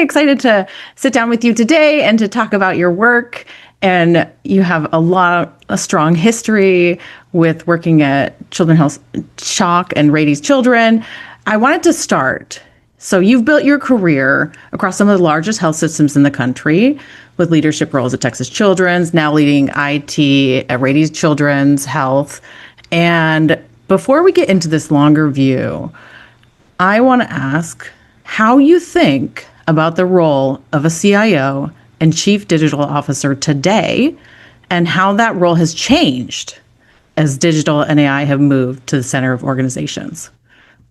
excited to sit down with you today and to talk about your work. And you have a strong history with working at Children's Health CHOC and Rady's Children. I wanted to start. So you've built your career across some of the largest health systems in the country with leadership roles at Texas Children's, now leading IT at Rady's Children's Health. And before we get into this longer view, I want to ask how you think about the role of a CIO and Chief Digital Officer today, and how that role has changed as digital and AI have moved to the center of organizations.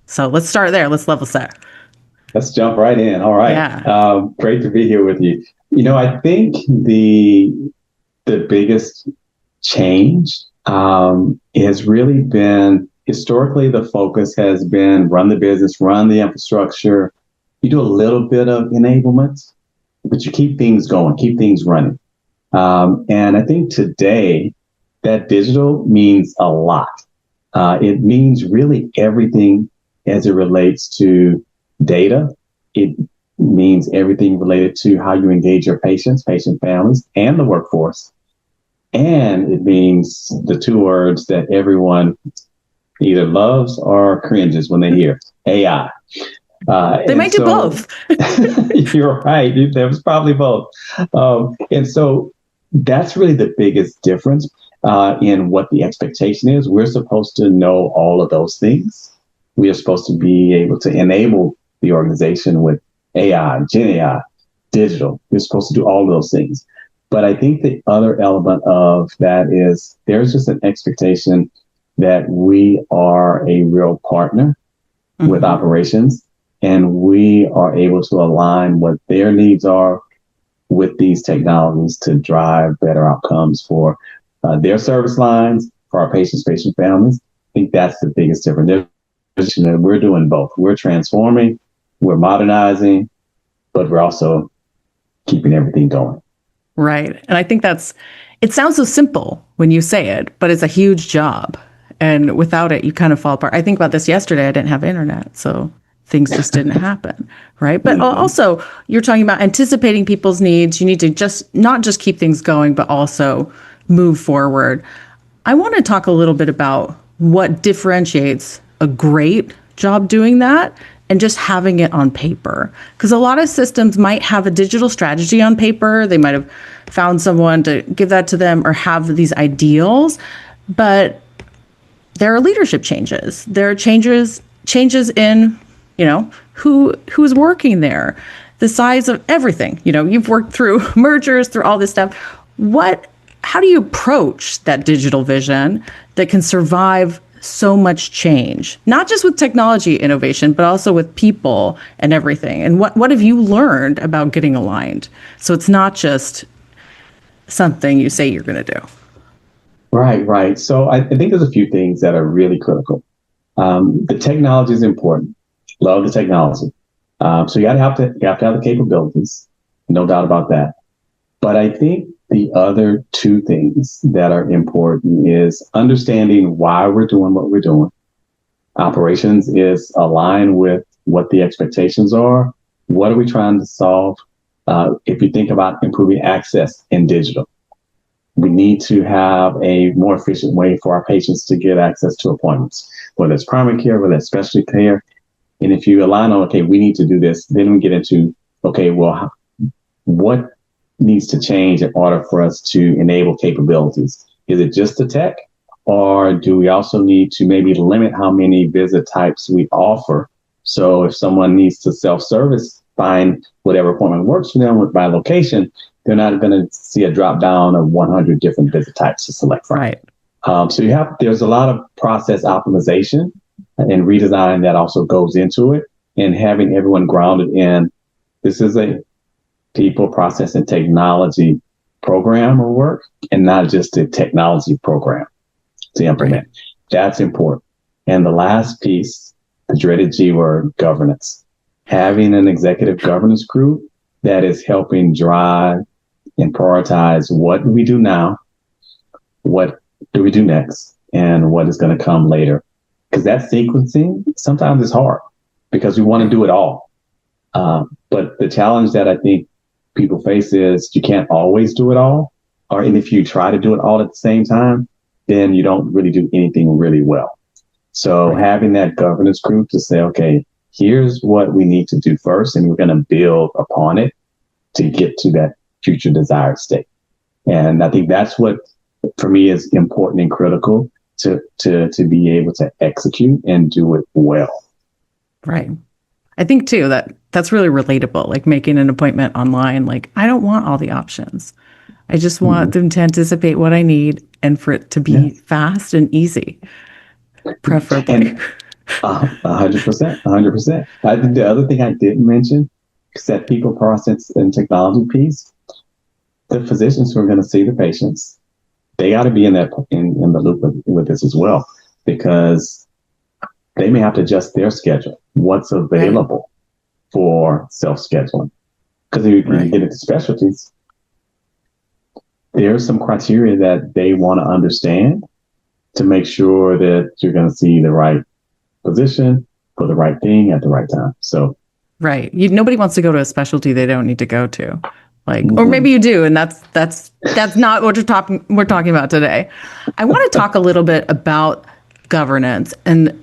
So let's start there. Let's level set. Let's jump right in. All right. Yeah. Great to be here with you. I think the biggest change has really been, historically, the focus has been run the business, run the infrastructure. You do a little bit of enablement, but you keep things going, keep things running. And I think today that digital means a lot. It means really everything as it relates to data. It means everything related to how you engage your patients, patient families, and the workforce. And it means the two words that everyone either loves or cringes when they hear: AI. They might do both. You're right. There was probably both. And so that's really the biggest difference in what the expectation is. We're supposed to know all of those things. We are supposed to be able to enable the organization with AI, Gen AI, digital. We're supposed to do all of those things. But I think the other element of that is there's just an expectation that we are a real partner with operations, and we are able to align what their needs are with these technologies to drive better outcomes for their service lines, for our patients, patient families. I think that's the biggest difference. We're doing both. We're transforming, we're modernizing, but we're also keeping everything going. Right. And I think it sounds so simple when you say it, but it's a huge job. And without it, you kind of fall apart. I think about this yesterday. I didn't have internet, so things just didn't happen. Right. But also, you're talking about anticipating people's needs. You need to not just keep things going, but also move forward. I want to talk a little bit about what differentiates a great job doing that and just having it on paper. Because a lot of systems might have a digital strategy on paper. They might have found someone to give that to them or have these ideals. But there are leadership changes. There are changes in, who's working there, the size of everything. You've worked through mergers, through all this stuff. How do you approach that digital vision that can survive so much change, not just with technology innovation, but also with people and everything? And what have you learned about getting aligned? So it's not just something you say you're going to do. Right. So I think there's a few things that are really critical. The technology is important. Love the technology. So you have to have the capabilities, no doubt about that. But I think the other two things that are important is understanding why we're doing what we're doing. Operations is aligned with what the expectations are. What are we trying to solve? If you think about improving access in digital, we need to have a more efficient way for our patients to get access to appointments, whether it's primary care, whether it's specialty care. And if you align on, okay, we need to do this, then we get into, okay, well, what needs to change in order for us to enable capabilities? Is it just the tech, or do we also need to maybe limit how many visit types we offer? So if someone needs to self-service, find whatever appointment works for them by location, they're not going to see a drop down of 100 different visit types to select from. Right. So there's a lot of process optimization and redesign that also goes into it, and having everyone grounded in this is a people, process, and technology program or work, and not just a technology program to implement. Right. That's important. And the last piece, the dreaded G word, governance. Having an executive governance group that is helping drive and prioritize what do we do now, what do we do next, and what is going to come later. Because that sequencing sometimes is hard because we want to do it all. But the challenge that I think people face is you can't always do it all. And if you try to do it all at the same time, then you don't really do anything really well. So having that governance group to say, okay, here's what we need to do first, and we're going to build upon it to get to that future desired state. And I think that's what, for me, is important and critical to be able to execute and do it well. Right. I think too that's really relatable. Like making an appointment online. Like I don't want all the options. I just want them to anticipate what I need and for it to be fast and easy, preferably. 100%, 100%. I think the other thing I didn't mention is that people, process, and technology piece. The physicians who are going to see the patients, they got to be in the loop with this as well, because they may have to adjust their schedule, what's available for self-scheduling. Because if you get into specialties, there's some criteria that they want to understand to make sure that you're going to see the right physician for the right thing at the right time. So, nobody wants to go to a specialty they don't need to go to. Like, or maybe you do, and that's not what we're talking about today. I want to talk a little bit about governance and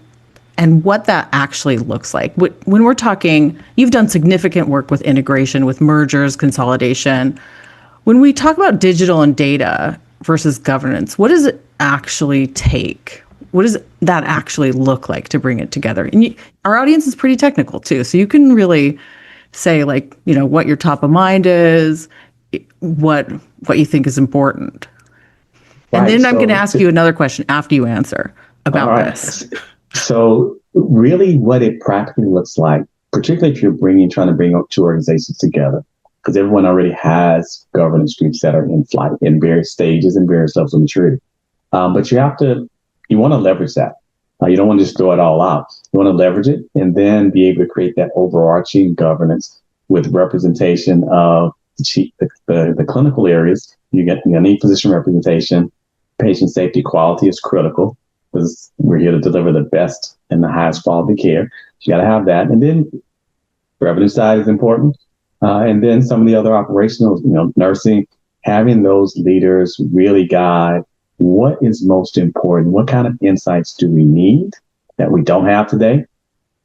what that actually looks like. When we're talking, you've done significant work with integration, with mergers, consolidation. When we talk about digital and data versus governance, what does it actually take? What does that actually look like to bring it together? And our audience is pretty technical too, so you can really say, like, what your top of mind is, what you think is important. And then I'm going to ask you another question after you answer about this. So really what it practically looks like, particularly if you're trying to bring two organizations together, because everyone already has governance groups that are in flight in various stages and various levels of maturity. But you want to leverage that. You don't want to just throw it all out. You want to leverage it and then be able to create that overarching governance with representation of the clinical areas. You need physician representation. Patient safety, quality is critical because we're here to deliver the best and the highest quality care. You got to have that. And then revenue side is important. And then some of the other operational, nursing, having those leaders really guide what is most important, what kind of insights do we need that we don't have today.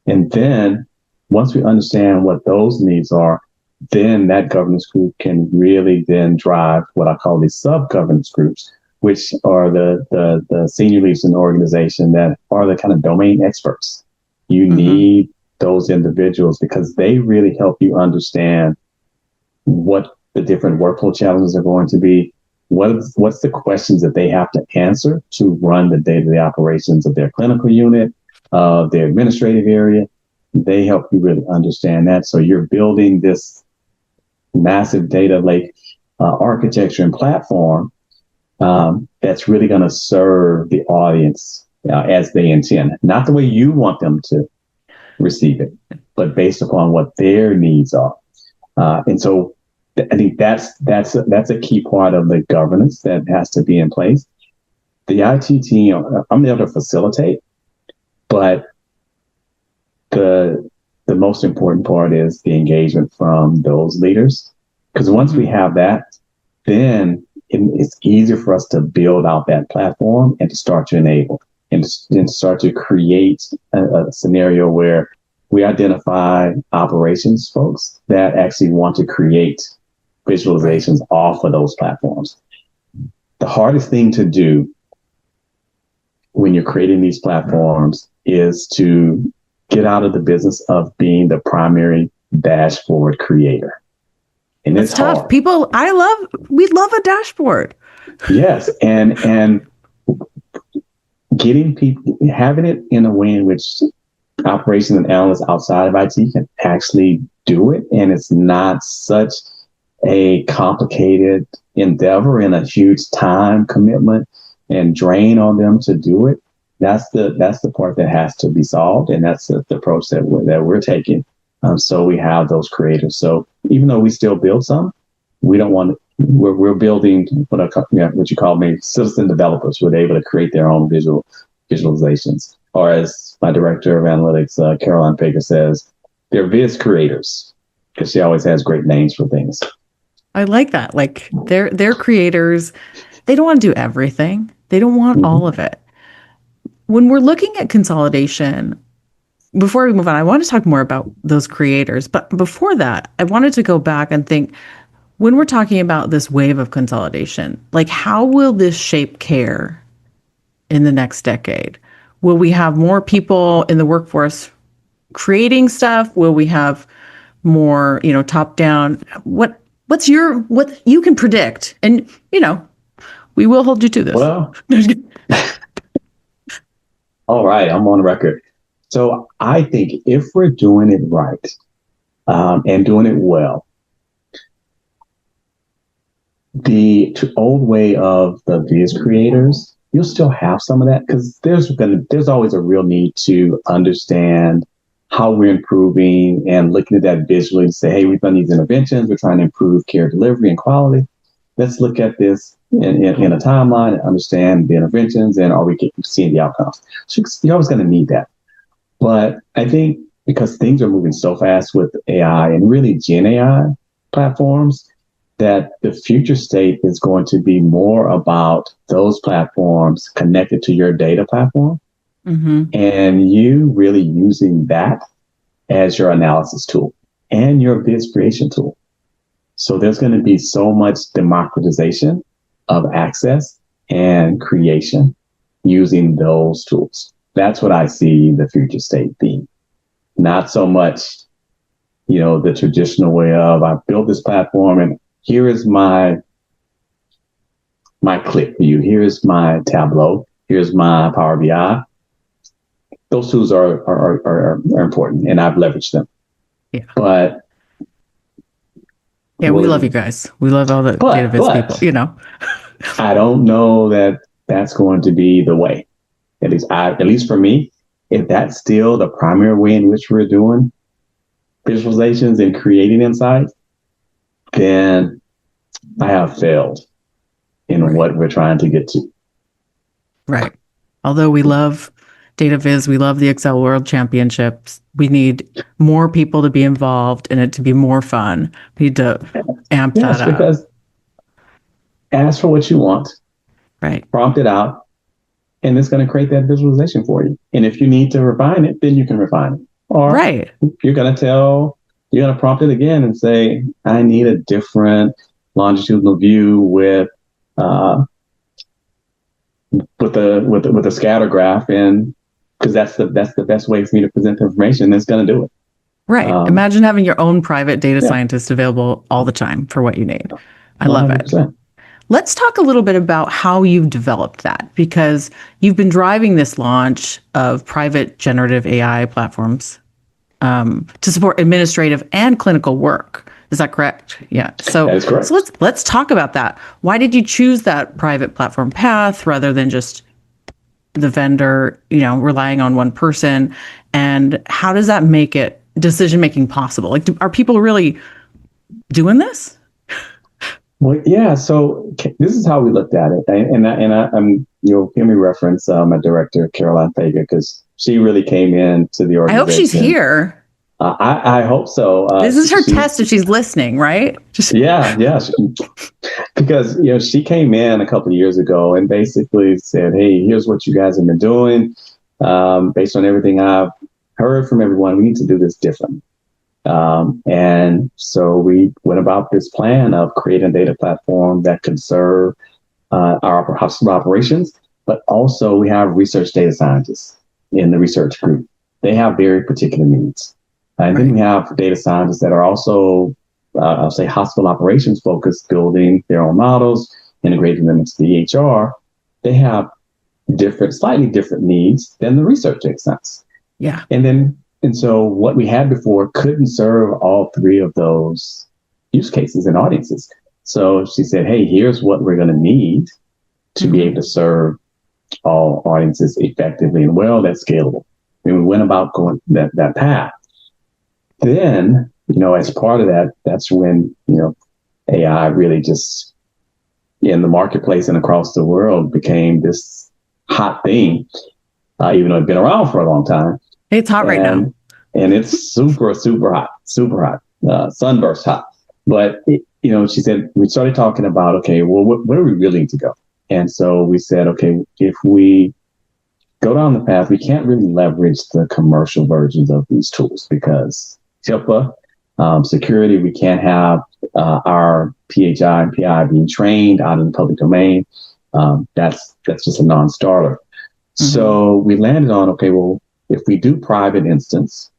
And then once we understand what those needs are, then that governance group can really then drive what I call these sub-governance groups, which are the senior leaders in the organization that are the kind of domain experts. You need those individuals because they really help you understand what the different workflow challenges are going to be. What's the questions that they have to answer to run the day-to-day operations of their clinical unit, of their administrative area. They help you really understand that. So you're building this massive data lake architecture and platform that's really going to serve the audience as they intend, not the way you want them to receive it, but based upon what their needs are. And so I think that's a key part of the governance that has to be in place. The IT team, I'm there to facilitate, but the most important part is the engagement from those leaders. Because once we have that, then it's easier for us to build out that platform and to start to enable and to start to create a scenario where we identify operations folks that actually want to create visualizations off of those platforms. The hardest thing to do when you're creating these platforms is to get out of the business of being the primary dashboard creator. And it's tough. hard. We love a dashboard. Yes. And getting people, having it in a way in which operations and analysts outside of IT can actually do it. And it's not such a complicated endeavor and a huge time commitment and drain on them to do it. That's the part that has to be solved. And that's the approach that we're taking. So we have those creators. So even though we still build some, we don't want to, we're building what you call maybe citizen developers who are able to create their own visualizations. Or as my director of analytics, Caroline Fager says, they're viz creators. because she always has great names for things. I like that. Like they're creators. They don't want to do everything. They don't want all of it. When we're looking at consolidation, before we move on, I want to talk more about those creators. But before that, I wanted to go back and think when we're talking about this wave of consolidation, like how will this shape care in the next decade? Will we have more people in the workforce creating stuff? Will we have more, top down? What you can predict? And, we will hold you to this. Well, all right, I'm on record. So I think if we're doing it right and doing it well, the old way of the viz creators, you'll still have some of that because there's always a real need to understand how we're improving and looking at that visually and say, hey, we've done these interventions. We're trying to improve care delivery and quality. Let's look at this in a timeline and understand the interventions and are we seeing the outcomes? So you're always going to need that. But I think because things are moving so fast with AI and really Gen AI platforms, that the future state is going to be more about those platforms connected to your data platform and you really using that as your analysis tool and your biz creation tool. So there's going to be so much democratization of access and creation using those tools. That's what I see the future state being. Not so much, the traditional way of I built this platform and here is my click view. Here is my Tableau. Here's my Power BI. Those tools are important, and I've leveraged them. Yeah. But we love you guys. We love all the data viz people. I don't know that that's going to be the way. At least for me, if that's still the primary way in which we're doing visualizations and creating insights, then I have failed in what we're trying to get to. Right. Although we love data viz, we love the Excel World Championships. We need more people to be involved in it to be more fun. We need to amp that up. Because ask for what you want. Right. Prompt it out. And it's going to create that visualization for you. And if you need to refine it, then you can refine it. Or you're going to prompt it again and say, I need a different longitudinal view with a scatter graph, and because that's the best way for me to present the information. That's going to do it. Right. Imagine having your own private data scientist available all the time for what you need. I love 100%. It. Let's talk a little bit about how you've developed that, because you've been driving this launch of private generative AI platforms to support administrative and clinical work. Is that correct? Yeah. That is correct. So let's talk about that. Why did you choose that private platform path rather than just the vendor, relying on one person? And how does that make it decision-making possible? Like, are people really doing this? Well, yeah. So this is how we looked at it, and I'm hear me reference my director Caroline Fager, because she really came into the organization. I hope she's here. I hope so. This is her test if she's listening, right? Yeah. Because she came in a couple of years ago and basically said, "Hey, here's what you guys have been doing. Based on everything I've heard from everyone, we need to do this differently." And so we went about this plan of creating a data platform that could serve our hospital operations, but also we have research data scientists in the research group. They have very particular needs. And then we have data scientists that are also, I'll say, hospital operations focused, building their own models, integrating them into the EHR. They have slightly different needs than the research data scientists. Yeah. And so what we had before couldn't serve all three of those use cases and audiences. So she said, hey, here's what we're going to need to be able to serve all audiences effectively and well. That's scalable. And we went about going that path. Then, as part of that, that's when, AI really just in the marketplace and across the world became this hot thing, even though it's been around for a long time. It's hot right now. And it's super, super hot, super hot. sunburst hot. But, she said, we started talking about, okay, well, where do we really need to go? And so we said, okay, if we go down the path, we can't really leverage the commercial versions of these tools because HIPAA, security, we can't have our PHI and PI being trained out in the public domain. That's just a non-starter. Mm-hmm. So we landed on, okay, well, if we do private instance,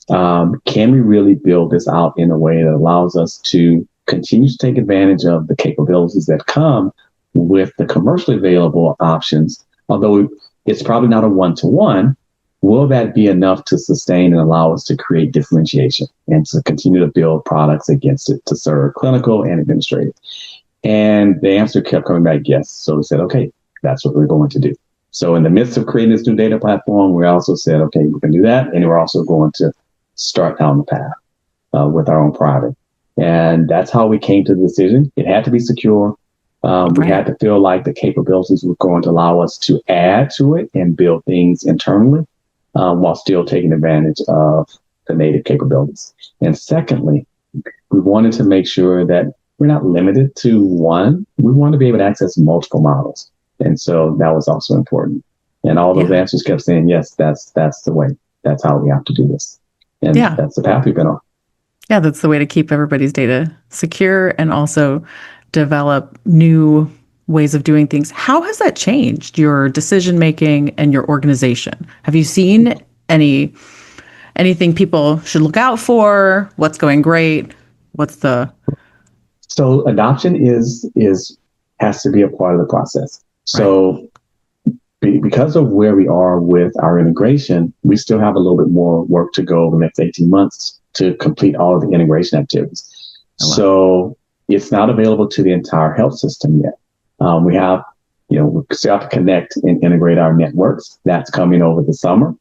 can we really build this out in a way that allows us to continue to take advantage of the capabilities that come with the commercially available options? Although it's probably not a one-to-one, will that be enough to sustain and allow us to create differentiation and to continue to build products against it to serve clinical and administrative? And the answer kept coming back, yes. So we said, okay, that's what we're going to do. So in the midst of creating this new data platform, we also said, okay, we can do that. And we're also going to start down the path with our own private. And that's how we came to the decision. It had to be secure. We had to feel like the capabilities were going to allow us to add to it and build things internally while still taking advantage of the native capabilities. And secondly, we wanted to make sure that we're not limited to one. We want to be able to access multiple models. And so that was also important. And all those answers kept saying, yes, that's the way. That's how we have to do this. And that's the path we've been on. Yeah, that's the way to keep everybody's data secure and also develop new ways of doing things. How has that changed your decision making and your organization? Have you seen anything people should look out for? What's going great? So adoption has to be a part of the process. So because of where we are with our integration, we still have a little bit more work to go over the next 18 months to complete all of the integration activities. Oh, wow. So it's not available to the entire health system yet. We have, we still have to connect and integrate our networks. That's coming over the summer.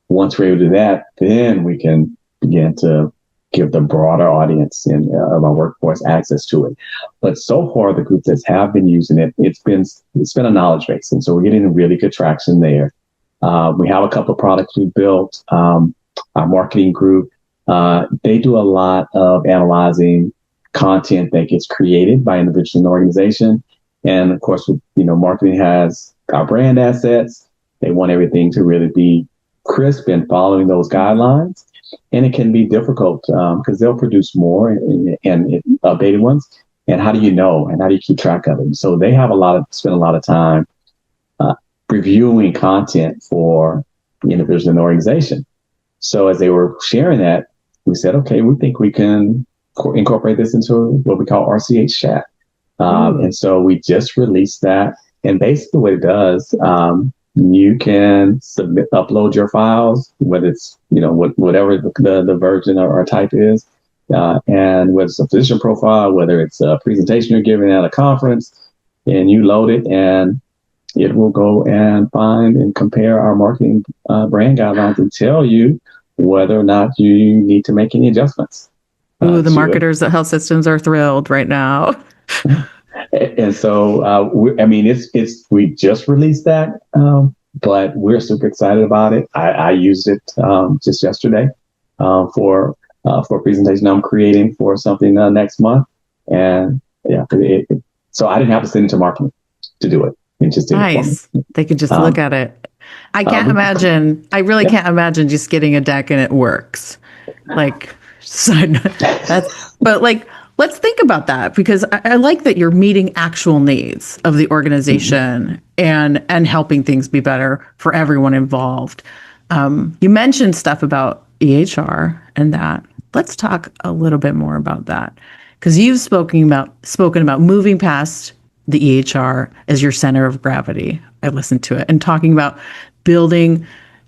Once we're able to do that, then we can begin to give the broader audience of our workforce access to it. But so far, the groups that have been using it, it's been a knowledge base. And so we're getting really good traction there. We have a couple of products we built. Our marketing group, they do a lot of analyzing content that gets created by individuals in the organization. And of course, marketing has our brand assets. They want everything to really be crisp and following those guidelines. And it can be difficult because they'll produce more and updated ones. And how do you know? And how do you keep track of them? So they have spend a lot of time reviewing content for individuals in the organization. So as they were sharing that, we said, okay, we think we can incorporate this into what we call RCH chat. And so we just released that. And basically what it does, you can upload your files, whether it's, whatever the version or type is, and whether it's a physician profile, whether it's a presentation you're giving at a conference, and you load it and it will go and find and compare our marketing brand guidelines and tell you whether or not you need to make any adjustments. Ooh, the marketers at health systems are thrilled right now. And so, we just released that, but we're super excited about it. I used it just yesterday for a presentation I'm creating for something next month. And so I didn't have to send it to marketing to do it. It just did nice. It for me. They could just look at it. I can't imagine. I really can't imagine just getting a deck and it works. Let's think about that, because I like that you're meeting actual needs of the organization and helping things be better for everyone involved. You mentioned stuff about EHR and that. Let's talk a little bit more about that, because you've spoken about moving past the EHR as your center of gravity. I listened to it, and talking about building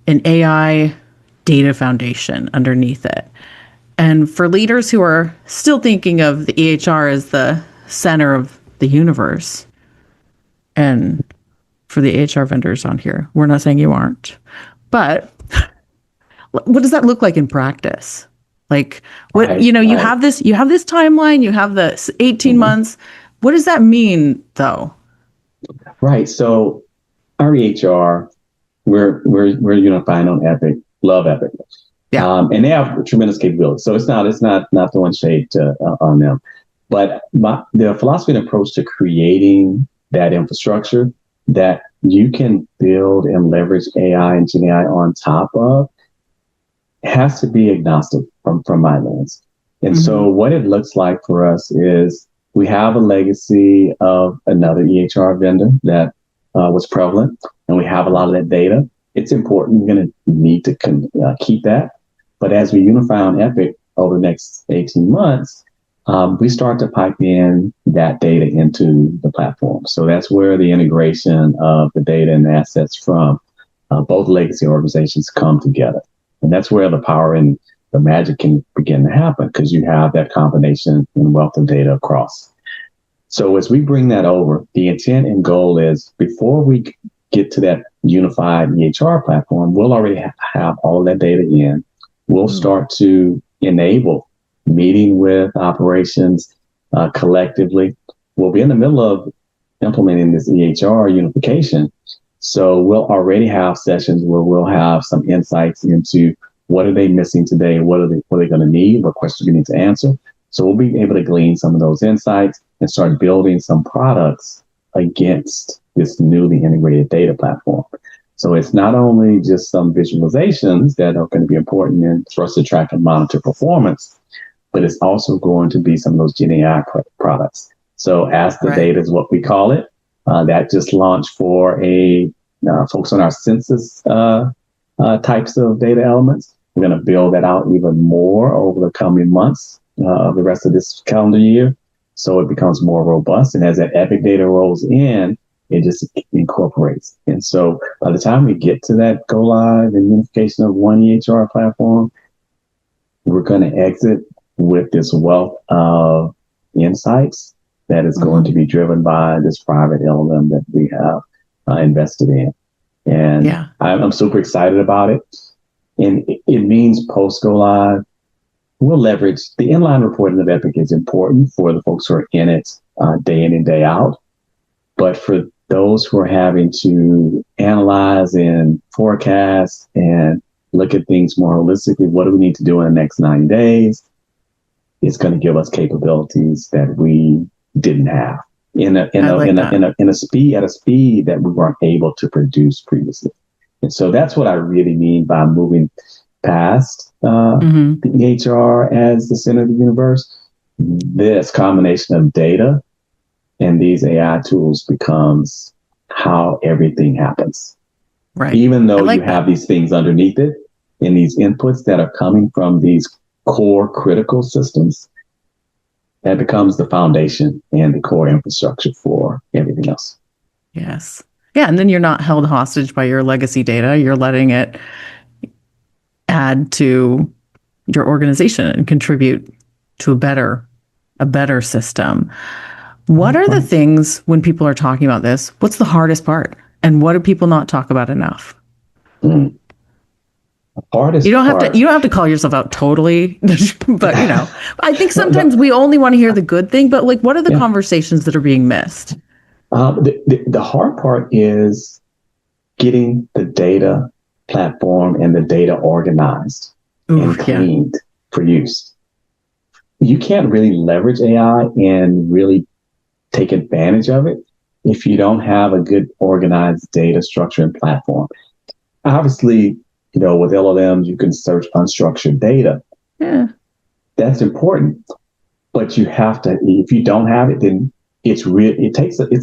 an AI data foundation underneath it. And for leaders who are still thinking of the EHR as the center of the universe, and for the EHR vendors on here, we're not saying you aren't, but what does that look like in practice? You have this timeline, you have the 18 months. What does that mean though? Right. So our EHR, we're unifying on Epic, love Epic. Yeah. And they have tremendous capability. So it's not throwing shade on them. But the philosophy and approach to creating that infrastructure that you can build and leverage AI and Gen AI on top of has to be agnostic from my lens. And so what it looks like for us is we have a legacy of another EHR vendor that was prevalent, and we have a lot of that data. It's important. We're going to need to keep that. But as we unify on Epic over the next 18 months, we start to pipe in that data into the platform. So that's where the integration of the data and the assets from both legacy organizations come together. And that's where the power and the magic can begin to happen, because you have that combination and wealth of data across. So as we bring that over, the intent and goal is before we get to that unified EHR platform, we'll already have all of that data in. We'll start to enable meeting with operations collectively. We'll be in the middle of implementing this EHR unification. So we'll already have sessions where we'll have some insights into what are they missing today, what are they going to need, what questions we need to answer. So we'll be able to glean some of those insights and start building some products against this newly integrated data platform. So it's not only just some visualizations that are going to be important for us to track and monitor performance, but it's also going to be some of those Gen AI products. So Ask the Data is what we call it. That just launched for a focus on our census types of data elements. We're going to build that out even more over the coming months of the rest of this calendar year, so it becomes more robust. And as that Epic data rolls in, it just incorporates. And so by the time we get to that go live and unification of one EHR platform, we're going to exit with this wealth of insights that is going to be driven by this private LLM that we have invested in. And I'm super excited about it. And it means post go live, we'll leverage the inline reporting of Epic is important for the folks who are in it day in and day out. But for those who are having to analyze and forecast and look at things more holistically, what do we need to do in the next 90 days? It's going to give us capabilities that we didn't have at a speed that we weren't able to produce previously. And so that's what I really mean by moving past the EHR as the center of the universe. This combination of data and these AI tools becomes how everything happens. Right. Even though you have these things underneath it and these inputs that are coming from these core critical systems, that becomes the foundation and the core infrastructure for everything else. Yes. Yeah. And then you're not held hostage by your legacy data. You're letting it add to your organization and contribute to a better system. What are the things when people are talking about this? What's the hardest part? And what do people not talk about enough? You don't have to call yourself out totally, but I think sometimes we only want to hear the good thing, but like, what are the conversations that are being missed? The hard part is getting the data platform and the data organized and cleaned for use. You can't really leverage AI and really take advantage of it if you don't have a good organized data structure and platform. Obviously, with LLMs, you can search unstructured data. Yeah. That's important. But you have to, if you don't have it, then it's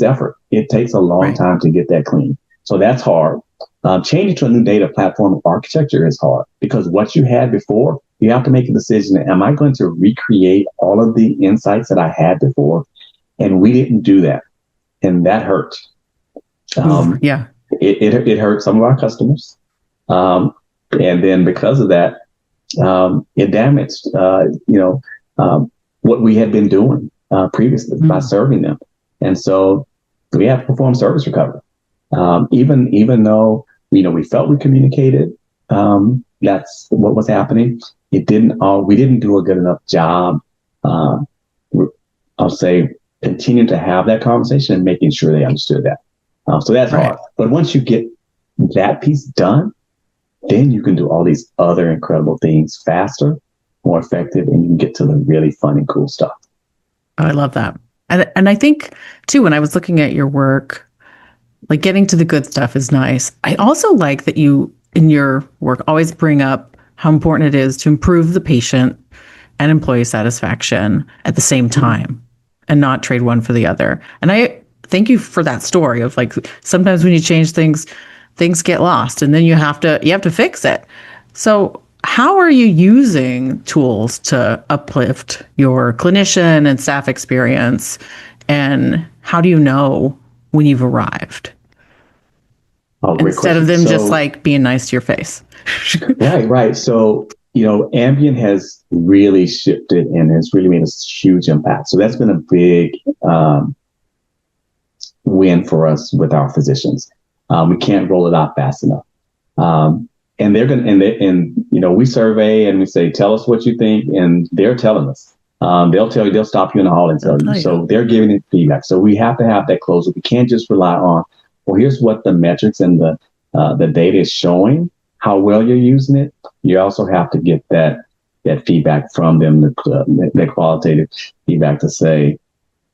effort. It takes a long time to get that clean. So that's hard. Changing to a new data platform architecture is hard because what you had before, you have to make a decision. Am I going to recreate all of the insights that I had before? And we didn't do that. And that hurt. It hurt some of our customers. And then because of that, it damaged, what we had been doing previously by serving them. And so we have to perform service recovery. Even though, we felt we communicated, that's what was happening. We didn't do a good enough job, I'll say, continuing to have that conversation and making sure they understood that. So that's hard. But once you get that piece done, then you can do all these other incredible things faster, more effective, and you can get to the really fun and cool stuff. Oh, I love that. And I think too, when I was looking at your work, like getting to the good stuff is nice. I also like that you in your work always bring up how important it is to improve the patient and employee satisfaction at the same time and not trade one for the other. And I thank you for that story of like sometimes when you change things, things get lost and then you have to fix it. So how are you using tools to uplift your clinician and staff experience? And how do you know when you've arrived? Oh, great Instead of question. them just like being nice to your face. Right. So, ambient has really shifted and has really made a huge impact. So that's been a big win for us with our physicians. We can't roll it out fast enough. And they're going to, we survey and we say, tell us what you think. And they're telling us. They'll stop you in the hall and tell you. So they're giving it feedback. So we have to have that closure. We can't just rely on, well, here's what the metrics and the data is showing, how well you're using it. You also have to get that feedback from them, the qualitative feedback to say,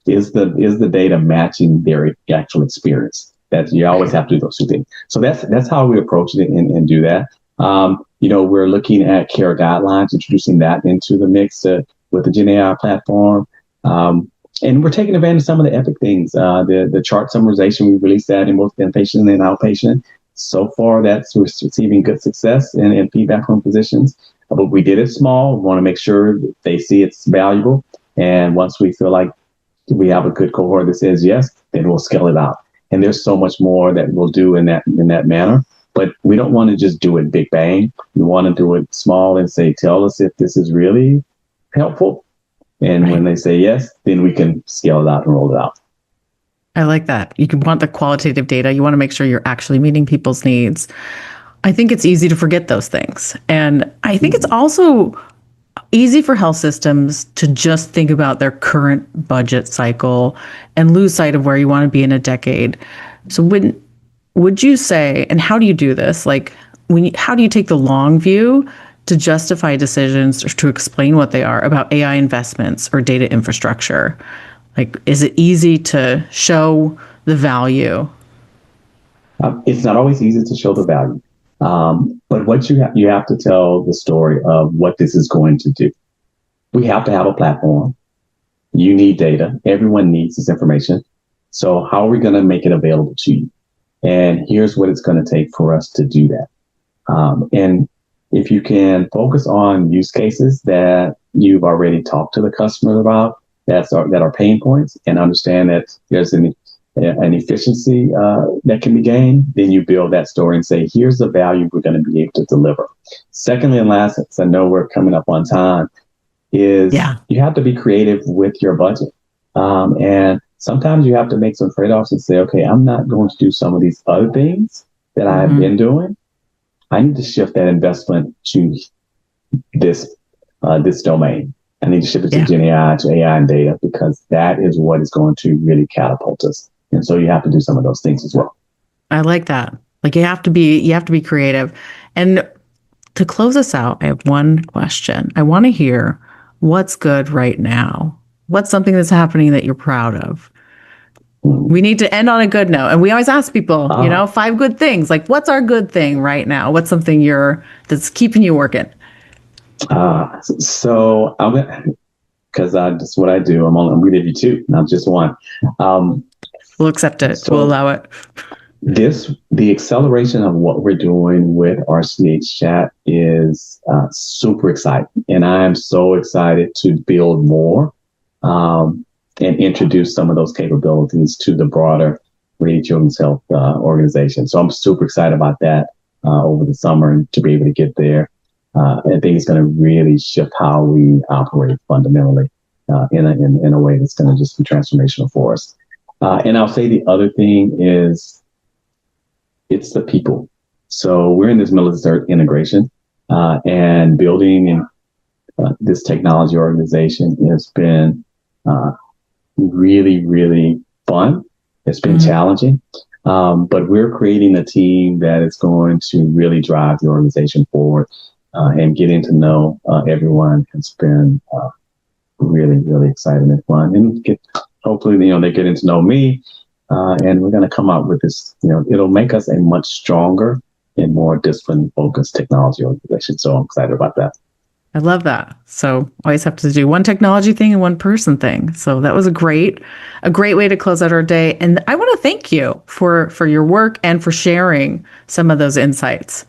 is the data matching their actual experience? That you always have to do those two things. So that's how we approach it and do that. We're looking at care guidelines, introducing that into the mix with the Gen AI platform. And we're taking advantage of some of the epic things. The chart summarization, we released that in both inpatient and outpatient. So far, we're receiving good success and feedback from physicians. But we did it small. We want to make sure that they see it's valuable. And once we feel like we have a good cohort that says yes, then we'll scale it out. And there's so much more that we'll do in that manner. But we don't want to just do it big bang. We want to do it small and say, tell us if this is really helpful. And when they say yes, then we can scale it out and roll it out. I like that. You can want the qualitative data. You want to make sure you're actually meeting people's needs. I think it's easy to forget those things. And I think it's also easy for health systems to just think about their current budget cycle and lose sight of where you want to be in a decade. So would you say, and how do you do this? Like, how do you take the long view to justify decisions or to explain what they are about AI investments or data infrastructure? Like, is it easy to show the value? It's not always easy to show the value. But what you have to tell the story of what this is going to do. We have to have a platform. You need data. Everyone needs this information. So how are we going to make it available to you? And here's what it's going to take for us to do that. And if you can focus on use cases that you've already talked to the customer about, that are pain points, and understand that there's an efficiency that can be gained, then you build that story and say, here's the value we're going to be able to deliver. Secondly, and last, since I know we're coming up on time, is you have to be creative with your budget. And sometimes you have to make some trade-offs and say, okay, I'm not going to do some of these other things that I've been doing. I need to shift that investment to this domain. I need to shift it to Gen AI, to AI and data, because that is what is going to really catapult us. And so you have to do some of those things as well. I like that. Like you have to be creative. And to close us out, I have one question. I want to hear what's good right now. What's something that's happening that you're proud of? We need to end on a good note. And we always ask people, 5 good things. Like, what's our good thing right now? What's something that's keeping you working? So I'm gonna, because that's what I do. I'm gonna give you 2, not just 1. We'll accept it. We'll allow it. The acceleration of what we're doing with RCH Chat is super exciting, and I am so excited to build more and introduce some of those capabilities to the broader Rady Children's Health organization. So I'm super excited about that over the summer and to be able to get there. I think it's going to really shift how we operate fundamentally in a way that's going to just be transformational for us. And I'll say the other thing is it's the people. So we're in this military integration and building this technology organization has been really, really fun. It's been challenging. But we're creating a team that is going to really drive the organization forward, and getting to know everyone has been really, really exciting and fun. And hopefully, they're getting to know me, and we're going to come up with this. It'll make us a much stronger and more discipline-focused technology organization. So I'm excited about that. I love that. So always have to do one technology thing and one person thing. So that was a great way to close out our day. And I want to thank you for your work and for sharing some of those insights.